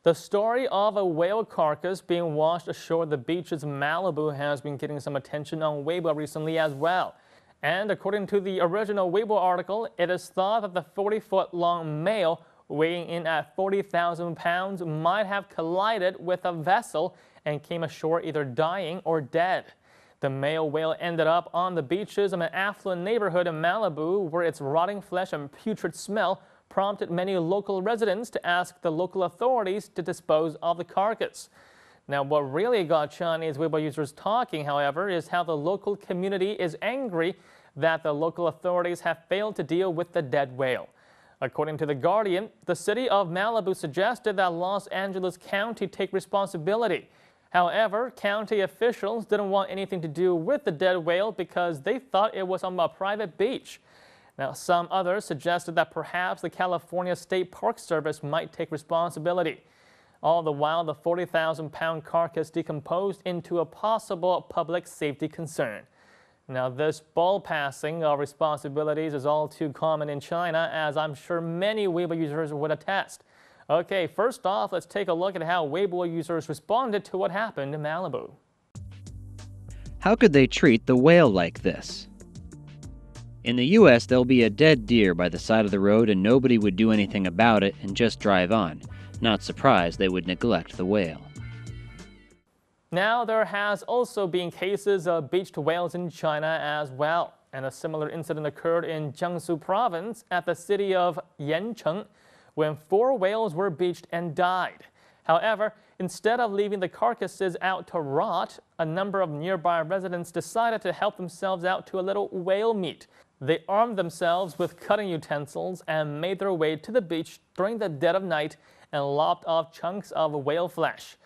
The story of a whale carcass being washed ashore the beaches of Malibu has been getting some attention on Weibo recently as well. And according to the original Weibo article, it is thought that the 40-foot-long male weighing in at 40,000 pounds might have collided with a vessel and came ashore either dying or dead. The male whale ended up on the beaches of an affluent neighborhood in Malibu where its rotting flesh and putrid smell prompted many local residents to ask the local authorities to dispose of the carcass. Now, what really got Chinese Weibo users talking, however, is how the local community is angry that the local authorities have failed to deal with the dead whale. According to The Guardian, the city of Malibu suggested that Los Angeles County take responsibility. However, county officials didn't want anything to do with the dead whale because they thought it was on a private beach. Now, some others suggested that perhaps the California State Park Service might take responsibility. All the while, the 40,000-pound carcass decomposed into a possible public safety concern. Now, this ball passing of responsibilities is all too common in China, as I'm sure many Weibo users would attest. Okay, first off, let's take a look at how Weibo users responded to what happened in Malibu. How could they treat the whale like this? In the US, there'll be a dead deer by the side of the road and nobody would do anything about it and just drive on. Not surprised they would neglect the whale. Now, there has also been cases of beached whales in China as well. And a similar incident occurred in Jiangsu province at the city of Yancheng, when 4 whales were beached and died. However, instead of leaving the carcasses out to rot, a number of nearby residents decided to help themselves out to a little whale meat. They armed themselves with cutting utensils and made their way to the beach during the dead of night and lopped off chunks of whale flesh.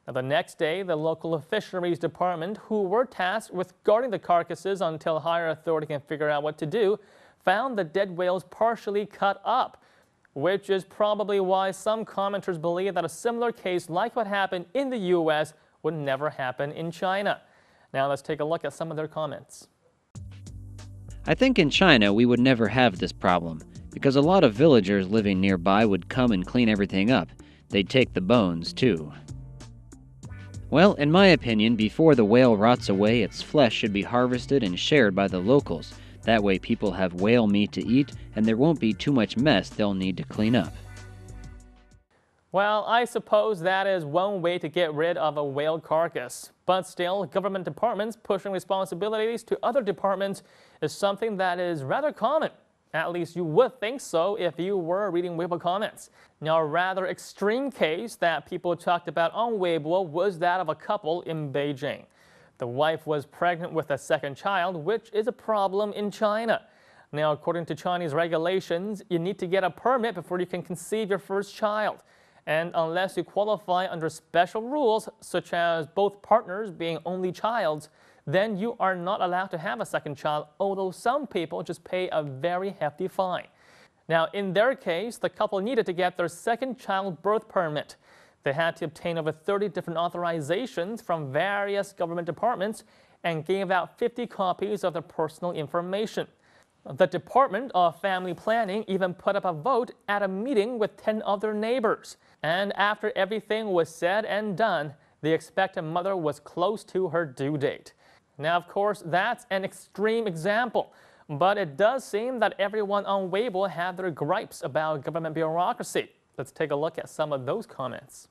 Now, the next day, the local fisheries department, who were tasked with guarding the carcasses until higher authority can figure out what to do, found the dead whales partially cut up, which is probably why some commenters believe that a similar case like what happened in the US would never happen in China. Now let's take a look at some of their comments. I think in China we would never have this problem, because a lot of villagers living nearby would come and clean everything up. They'd take the bones, too. Well, in my opinion, before the whale rots away, its flesh should be harvested and shared by the locals. That way people have whale meat to eat, and there won't be too much mess they'll need to clean up. Well, I suppose that is one way to get rid of a whale carcass. But still, government departments pushing responsibilities to other departments is something that is rather common. At least you would think so if you were reading Weibo comments. Now, a rather extreme case that people talked about on Weibo was that of a couple in Beijing. The wife was pregnant with a second child, which is a problem in China. Now, according to Chinese regulations, you need to get a permit before you can conceive your first child. And unless you qualify under special rules, such as both partners being only childs, then you are not allowed to have a second child, although some people just pay a very hefty fine. Now, in their case, the couple needed to get their second child birth permit. They had to obtain over 30 different authorizations from various government departments and gave out 50 copies of their personal information. The Department of Family Planning even put up a vote at a meeting with 10 other neighbors. And after everything was said and done, the expectant mother was close to her due date. Now, of course, that's an extreme example, but it does seem that everyone on Weibo had their gripes about government bureaucracy. Let's take a look at some of those comments.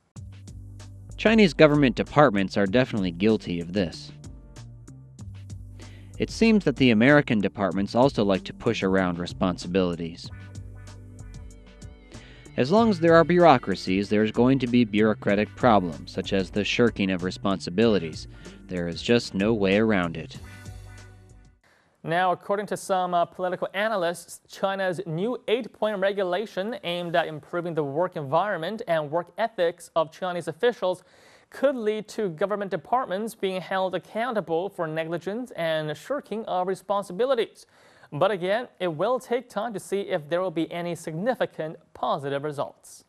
Chinese government departments are definitely guilty of this. It seems that the American departments also like to push around responsibilities. As long as there are bureaucracies, there is going to be bureaucratic problems, such as the shirking of responsibilities. There is just no way around it. Now, according to some political analysts, China's new 8-point regulation aimed at improving the work environment and work ethics of Chinese officials could lead to government departments being held accountable for negligence and shirking of responsibilities. But again, it will take time to see if there will be any significant positive results.